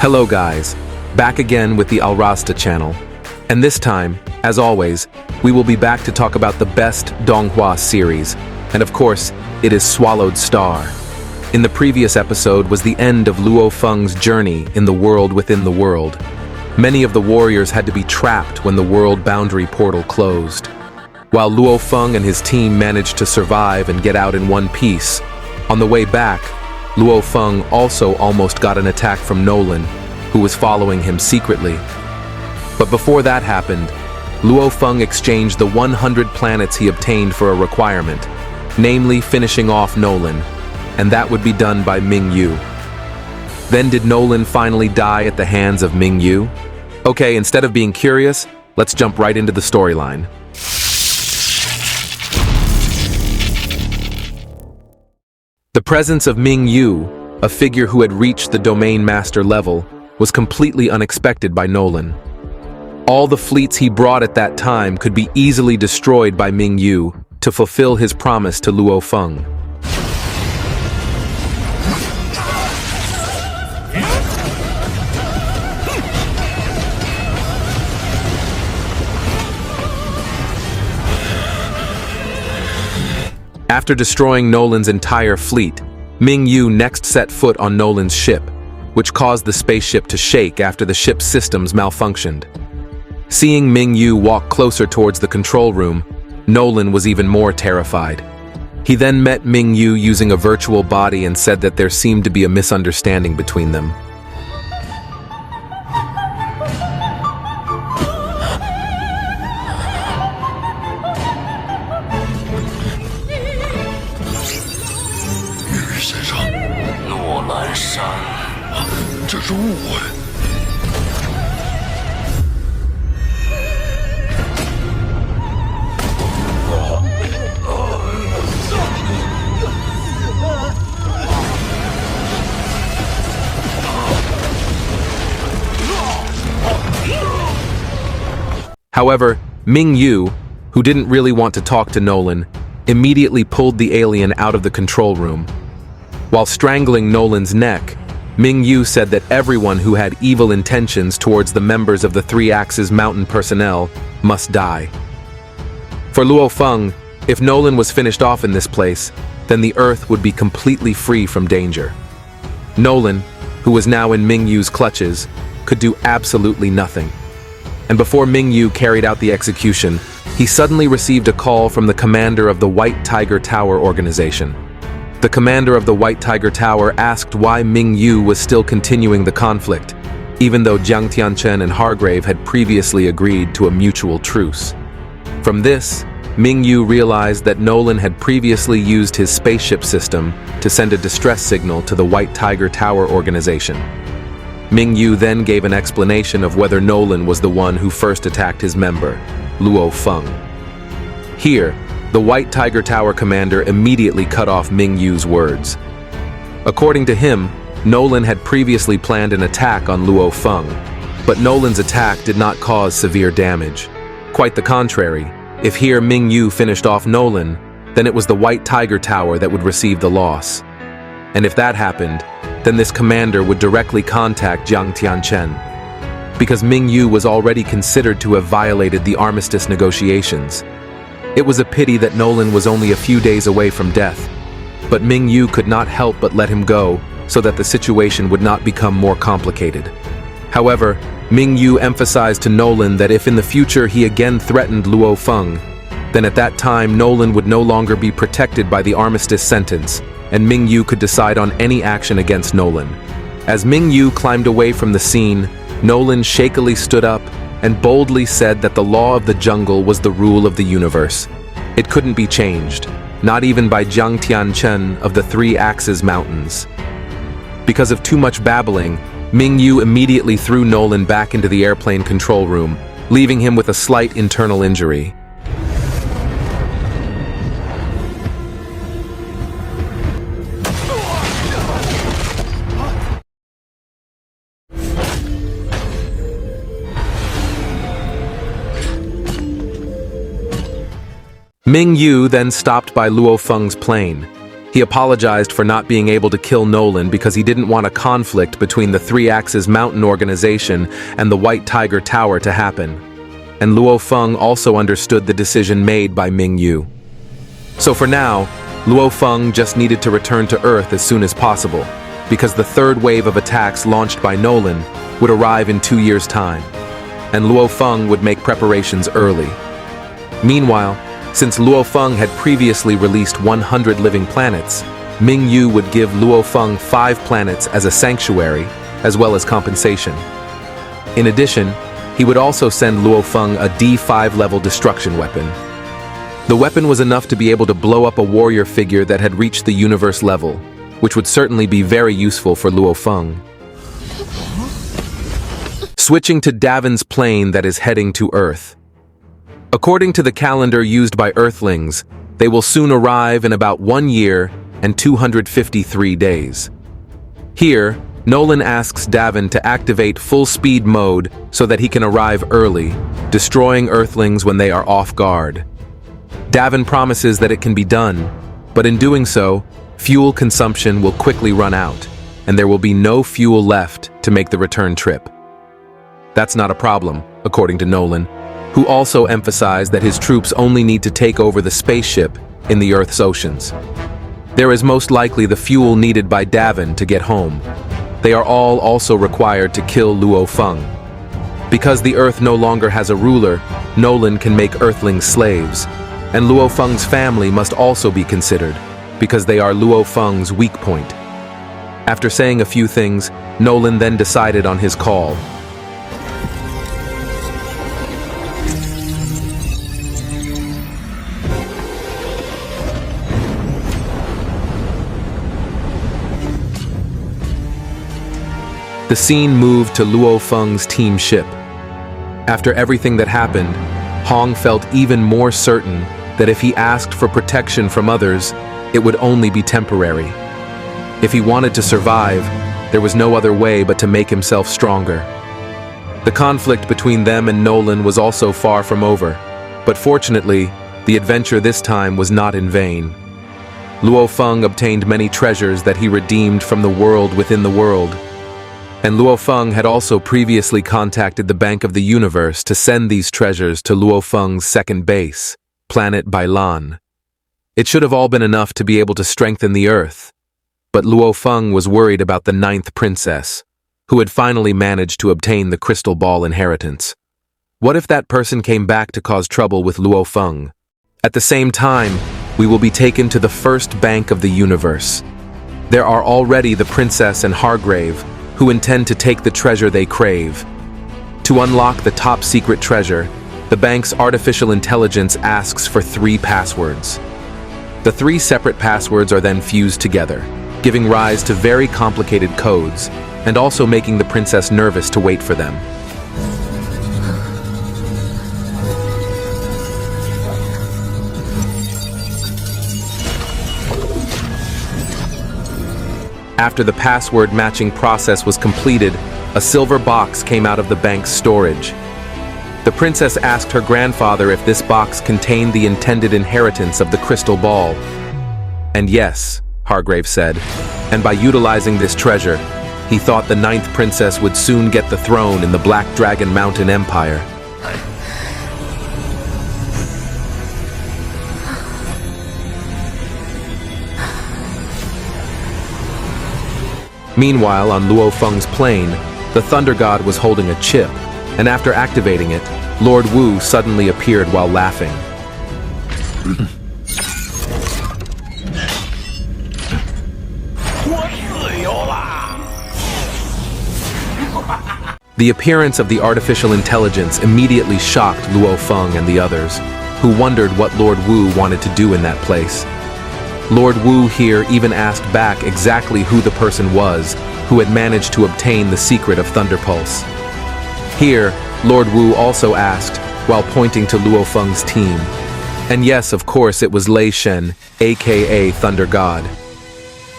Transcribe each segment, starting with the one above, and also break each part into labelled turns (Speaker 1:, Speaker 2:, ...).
Speaker 1: Hello guys, back again with the Alrasta channel. And this time, as always, we will be back to talk about the best Donghua series. And of course, it is SwallowedStar. In the previous episode was the end of Luo Feng's journey in the world within the world. Many of the warriors had to be trapped when the world boundary portal closed. While Luo Feng and his team managed to survive and get out in one piece, on the way back, Luo Feng also almost got an attack from Nolan, who was following him secretly. But before that happened, Luo Feng exchanged the 100 planets he obtained for a requirement, namely finishing off Nolan, and that would be done by Ming Yu. Then did Nolan finally die at the hands of Ming Yu? Okay, instead of being curious, let's jump right into the storyline. The presence of Ming Yu, a figure who had reached the domain master level, was completely unexpected by Nolan. All the fleets he brought at that time could be easily destroyed by Ming Yu to fulfill his promise to Luo Feng. After destroying Nolan's entire fleet, Ming Yu next set foot on Nolan's ship, which caused the spaceship to shake after the ship's systems malfunctioned. Seeing Ming Yu walk closer towards the control room, Nolan was even more terrified. He then met Ming Yu using a virtual body and said that there seemed to be a misunderstanding between them. However, Ming Yu, who didn't really want to talk to Nolan, immediately pulled the alien out of the control room. While strangling Nolan's neck, Ming Yu said that everyone who had evil intentions towards the members of the Three Axes Mountain personnel must die. For Luo Feng, if Nolan was finished off in this place, then the Earth would be completely free from danger. Nolan, who was now in Ming Yu's clutches, could do absolutely nothing. And before Ming Yu carried out the execution, he suddenly received a call from the commander of the White Tiger Tower organization. The commander of the White Tiger Tower asked why Ming Yu was still continuing the conflict, even though Jiang Tianchen and Hargrave had previously agreed to a mutual truce. From this, Ming Yu realized that Nolan had previously used his spaceship system to send a distress signal to the White Tiger Tower organization. Ming Yu then gave an explanation of whether Nolan was the one who first attacked his member, Luo Feng. Here, the White Tiger Tower commander immediately cut off Ming Yu's words. According to him, Nolan had previously planned an attack on Luo Feng, but Nolan's attack did not cause severe damage. Quite the contrary, if here Ming Yu finished off Nolan, then it was the White Tiger Tower that would receive the loss. And if that happened, then this commander would directly contact Jiang Tianchen, because Ming Yu was already considered to have violated the armistice negotiations. It was a pity that Nolan was only a few days away from death, but Ming Yu could not help but let him go so that the situation would not become more complicated. However, Ming Yu emphasized to Nolan that if in the future he again threatened Luo Feng, then at that time Nolan would no longer be protected by the armistice sentence, and Ming Yu could decide on any action against Nolan. As Ming Yu climbed away from the scene, Nolan shakily stood up and boldly said that the law of the jungle was the rule of the universe. It couldn't be changed, not even by Jiang Tianchen of the Three Axes Mountains. Because of too much babbling, Ming Yu immediately threw Nolan back into the airplane control room, leaving him with a slight internal injury. Ming Yu then stopped by Luo Feng's plane. He apologized for not being able to kill Nolan because he didn't want a conflict between the Three Axes Mountain Organization and the White Tiger Tower to happen. And Luo Feng also understood the decision made by Ming Yu. So for now, Luo Feng just needed to return to Earth as soon as possible, because the third wave of attacks launched by Nolan would arrive in 2 years' time, and Luo Feng would make preparations early. Meanwhile, since Luo Feng had previously released 100 living planets, Ming Yu would give Luo Feng 5 planets as a sanctuary, as well as compensation. In addition, he would also send Luo Feng a D5 level destruction weapon. The weapon was enough to be able to blow up a warrior figure that had reached the universe level, which would certainly be very useful for Luo Feng. Switching to Davin's plane that is heading to Earth. According to the calendar used by Earthlings, they will soon arrive in about 1 year and 253 days. Here, Nolan asks Davin to activate full-speed mode so that he can arrive early, destroying Earthlings when they are off guard. Davin promises that it can be done, but in doing so, fuel consumption will quickly run out, and there will be no fuel left to make the return trip. That's not a problem, according to Nolan, who also emphasized that his troops only need to take over the spaceship in the Earth's oceans. There is most likely the fuel needed by Davin to get home. They are all also required to kill Luo Feng. Because the Earth no longer has a ruler, Nolan can make Earthlings slaves, and Luo Feng's family must also be considered, because they are Luo Feng's weak point. After saying a few things, Nolan then decided on his call. The scene moved to Luo Feng's team ship. After everything that happened, Hong felt even more certain that if he asked for protection from others, it would only be temporary. If he wanted to survive, there was no other way but to make himself stronger. The conflict between them and Nolan was also far from over, but fortunately, the adventure this time was not in vain. Luo Feng obtained many treasures that he redeemed from the world within the world, and Luo Feng had also previously contacted the Bank of the Universe to send these treasures to Luo Feng's second base, planet Bailan. It should have all been enough to be able to strengthen the Earth, but Luo Feng was worried about the 9th princess, who had finally managed to obtain the crystal ball inheritance. What if that person came back to cause trouble with Luo Feng? At the same time, we will be taken to the first bank of the universe. There are already the princess and Hargrave, who intend to take the treasure they crave. To unlock the top secret treasure, the bank's artificial intelligence asks for 3 passwords. The 3 separate passwords are then fused together, giving rise to very complicated codes, and also making the princess nervous to wait for them. After the password matching process was completed, a silver box came out of the bank's storage. The princess asked her grandfather if this box contained the intended inheritance of the crystal ball. And yes, Hargrave said, and by utilizing this treasure, he thought the 9th princess would soon get the throne in the Black Dragon Mountain Empire. Meanwhile, on Luo Feng's plane, the Thunder God was holding a chip, and after activating it, Lord Wu suddenly appeared while laughing. The appearance of the artificial intelligence immediately shocked Luo Feng and the others, who wondered what Lord Wu wanted to do in that place. Lord Wu here even asked back exactly who the person was who had managed to obtain the secret of Thunder Pulse. Here, Lord Wu also asked, while pointing to Luo Feng's team. And yes, of course, it was Lei Shen, aka Thunder God.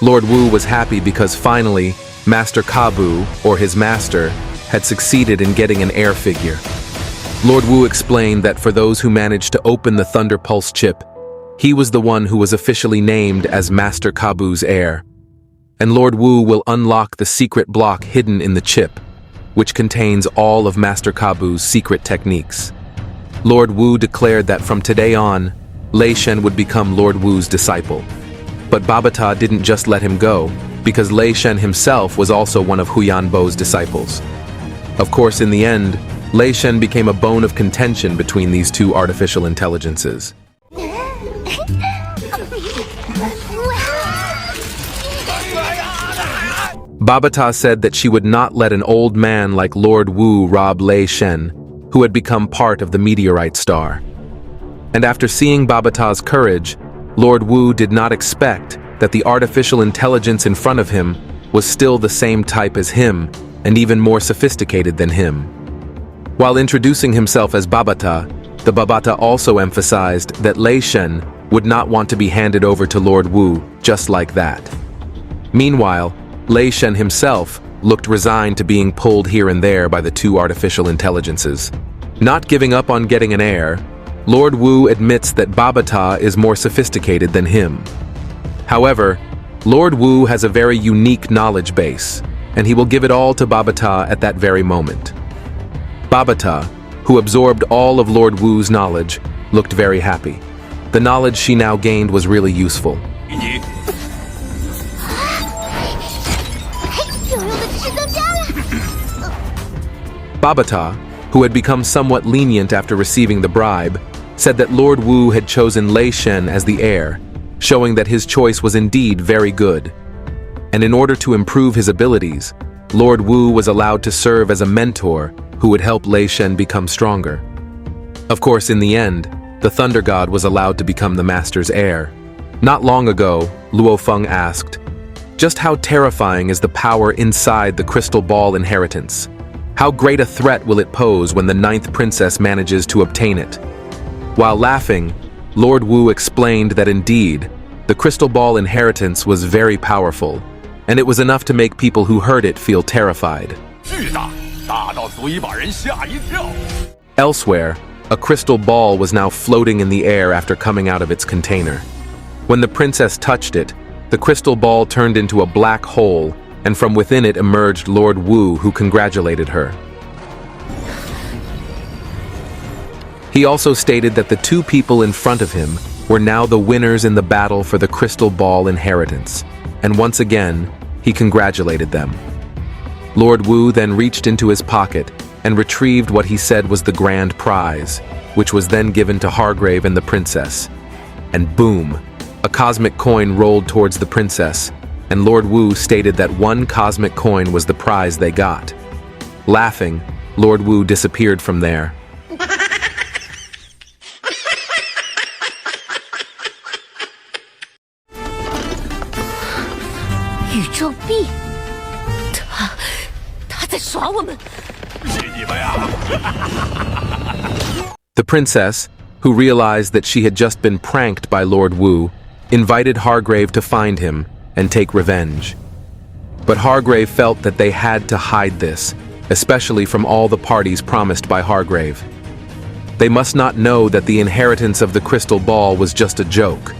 Speaker 1: Lord Wu was happy because finally, Master Kabu, or his master, had succeeded in getting an air figure. Lord Wu explained that for those who managed to open the Thunder Pulse chip, He was the one who was officially named as Master Kabu's heir, and Lord Wu will unlock the secret block hidden in the chip, which contains all of Master Kabu's secret techniques. Lord Wu declared that from today on, Lei Shen would become Lord Wu's disciple. But Babata didn't just let him go, because Lei Shen himself was also one of Huyan Bo's disciples. Of course, in the end, Lei Shen became a bone of contention between these two artificial intelligences. Babata said that she would not let an old man like Lord Wu rob Lei Shen, who had become part of the meteorite star. And after seeing Babata's courage, Lord Wu did not expect that the artificial intelligence in front of him was still the same type as him and even more sophisticated than him. While introducing himself as Babata, the Babata also emphasized that Lei Shen would not want to be handed over to Lord Wu just like that. Meanwhile, Lei Shen himself looked resigned to being pulled here and there by the two artificial intelligences. Not giving up on getting an heir, Lord Wu admits that Babata is more sophisticated than him. However, Lord Wu has a very unique knowledge base, and he will give it all to Babata at that very moment. Babata, who absorbed all of Lord Wu's knowledge, looked very happy. The knowledge she now gained was really useful. Babata, who had become somewhat lenient after receiving the bribe, said that Lord Wu had chosen Lei Shen as the heir, showing that his choice was indeed very good. And in order to improve his abilities, Lord Wu was allowed to serve as a mentor who would help Lei Shen become stronger. Of course, in the end, the Thunder God was allowed to become the Master's heir. Not long ago, Luo Feng asked, "Just how terrifying is the power inside the crystal ball inheritance? How great a threat will it pose when the 9th princess manages to obtain it?" While laughing, Lord Wu explained that indeed, the crystal ball inheritance was very powerful, and it was enough to make people who heard it feel terrified. Elsewhere, a crystal ball was now floating in the air after coming out of its container. When the princess touched it, the crystal ball turned into a black hole, and from within it emerged Lord Wu, who congratulated her. He also stated that the two people in front of him were now the winners in the battle for the crystal ball inheritance, and once again, he congratulated them. Lord Wu then reached into his pocket and retrieved what he said was the grand prize, which was then given to Hargrave and the princess. And boom, a cosmic coin rolled towards the princess, and Lord Wu stated that one cosmic coin was the prize they got. Laughing, Lord Wu disappeared from there. The princess, who realized that she had just been pranked by Lord Wu, invited Hargrave to find him and take revenge. But Hargrave felt that they had to hide this, especially from all the parties promised by Hargrave. They must not know that the inheritance of the crystal ball was just a joke.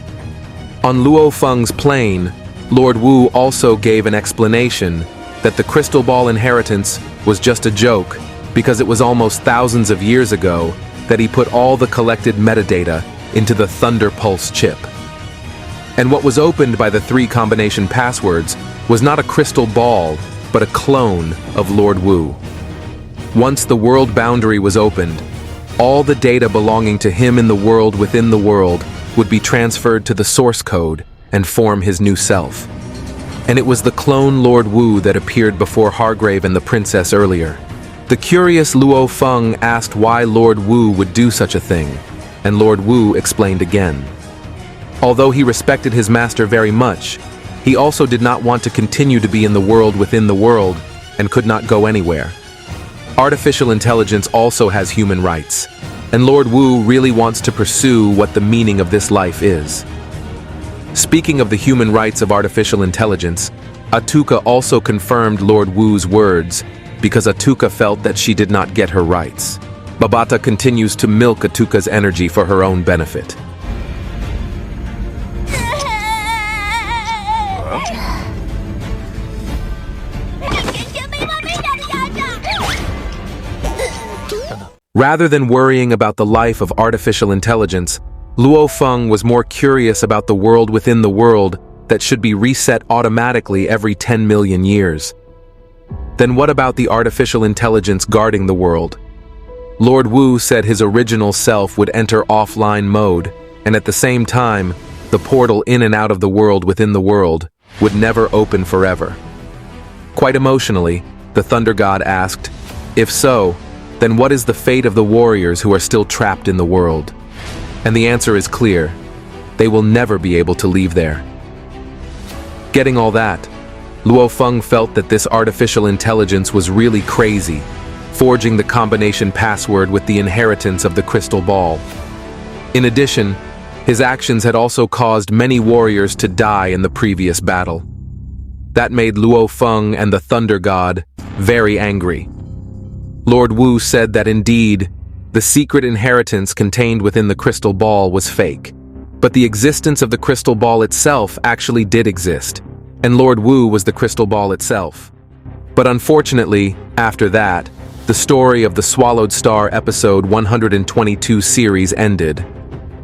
Speaker 1: On Luo Feng's plane, Lord Wu also gave an explanation that the crystal ball inheritance was just a joke because it was almost thousands of years ago that he put all the collected metadata into the Thunder Pulse chip. And what was opened by the 3 combination passwords was not a crystal ball, but a clone of Lord Wu. Once the world boundary was opened, all the data belonging to him in the world within the world would be transferred to the source code and form his new self. And it was the clone Lord Wu that appeared before Hargrave and the princess earlier. The curious Luo Feng asked why Lord Wu would do such a thing, and Lord Wu explained again. Although he respected his master very much, he also did not want to continue to be in the world within the world and could not go anywhere. Artificial intelligence also has human rights, and Lord Wu really wants to pursue what the meaning of this life is. Speaking of the human rights of artificial intelligence, Atuka also confirmed Lord Wu's words because Atuka felt that she did not get her rights. Babata continues to milk Atuka's energy for her own benefit. Rather than worrying about the life of artificial intelligence, Luo Feng was more curious about the world within the world that should be reset automatically every 10 million years. Then what about the artificial intelligence guarding the world? Lord Wu said his original self would enter offline mode, and at the same time, the portal in and out of the world within the world would never open forever. Quite emotionally, the Thunder God asked, "If so, then what is the fate of the warriors who are still trapped in the world?" And the answer is clear. They will never be able to leave there. Getting all that, Luo Feng felt that this artificial intelligence was really crazy, forging the combination password with the inheritance of the crystal ball. In addition, his actions had also caused many warriors to die in the previous battle. That made Luo Feng and the Thunder God very angry. Lord Wu said that indeed, the secret inheritance contained within the crystal ball was fake, but the existence of the crystal ball itself actually did exist, and Lord Wu was the crystal ball itself. But unfortunately, after that, the story of the SwallowedStar episode 122 series ended.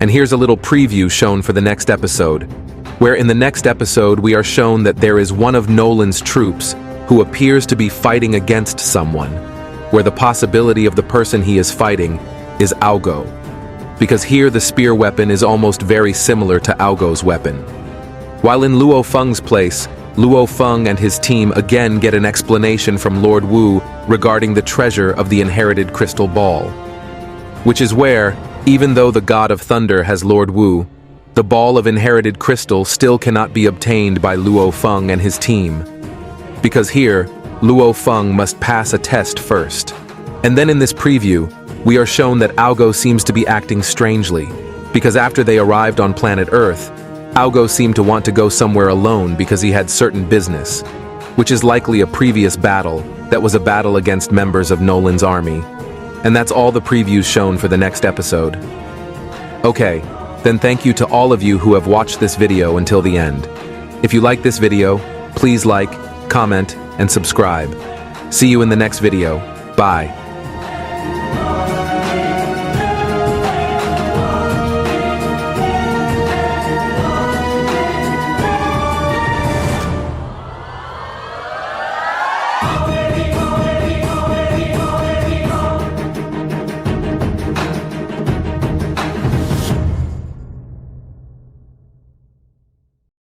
Speaker 1: And here's a little preview shown for the next episode, where in the next episode we are shown that there is one of Nolan's troops who appears to be fighting against someone, where the possibility of the person he is fighting is Aogo, because here the spear weapon is almost very similar to Aogo's weapon. While in Luo Feng's place, Luo Feng and his team again get an explanation from Lord Wu regarding the treasure of the inherited crystal ball, which is where, even though the God of Thunder has Lord Wu, the ball of inherited crystal still cannot be obtained by Luo Feng and his team, because here, Luo Feng must pass a test first. And then in this preview, we are shown that Aogo seems to be acting strangely, because after they arrived on planet Earth, Aogo seemed to want to go somewhere alone because he had certain business, which is likely a previous battle that was a battle against members of Nolan's army. And that's all the previews shown for the next episode. Okay, then thank you to all of you who have watched this video until the end. If you like this video, please like, comment, and subscribe. See you in the next video. Bye.